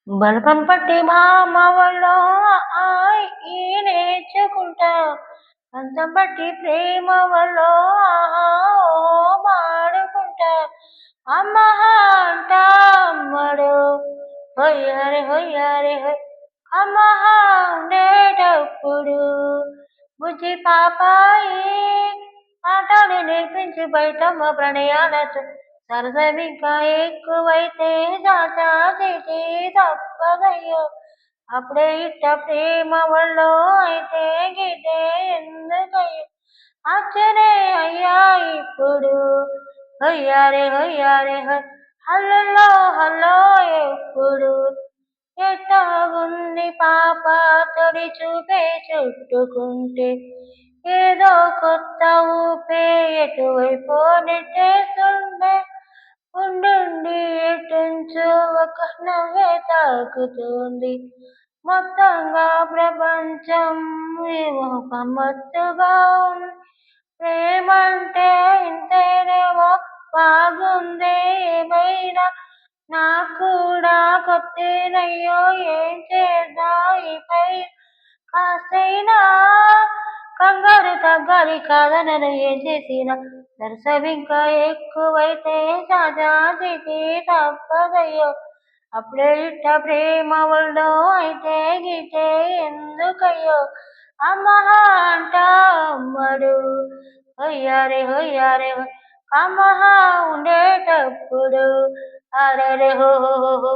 బలపం పట్టి భామవలో ఈ నేర్చుకుంటా పంతం పట్టి ప్రేమవలో మాడుకుంటా అమ్మహ అంట అమ్మడు హొయ్యరే హొయ్యరే హొయ్ అమ్మహ ఉండేటప్పుడు బుజ్జి పాపాయి ఆటలు నేర్పించి బయటమ్మ ప్రణయాలతో సరసం ఇంకా ఎక్కువైతే చాచా చీటీ తప్పదయ్యో అప్పుడే ఇట్ట ప్రేమ ఒళ్ళో అయితే గిట్టే ఎందుకయ్యో అచ్చరే అయ్యా ఇప్పుడు హొయ్యారే హొయ్యారే హొయ్ హల్లో హల్లో ఎప్పుడు ఎట్టాగుంది పాప తొలి చూపే చుట్టుకుంటే ఏదో కొత్త ఊపే ఎటువైపో నెట్టేస్తుండే ఉండుండి ఎటుంచో ఒక నవ్వే తాకుతుంది మొత్తంగా ప్రపంచం ఒక మత్తుగా ఉంది ప్రేమంటే ఇంతేనేమో బాగుందే ఏమైనా నాకు కూడా కొత్తేనయ్యో ఏం చేద్దా ఈ పై కాస్తైనా కంగారు తగ్గాలి కాదనను ఏం చేసినా సరసమింకా ఎక్కువైతే సజాతికి తప్పదయ్యో అప్పుడే ఇట్ట ప్రేమ ఒళ్ళో అయితే గిటే ఎందుకయ్యో అమ్మహ అంట అమ్మడు హొయ్యారే హొయ్యారే హొయ్ అమ్మహ ఉండేటప్పుడు అరెరే హో హో హో హో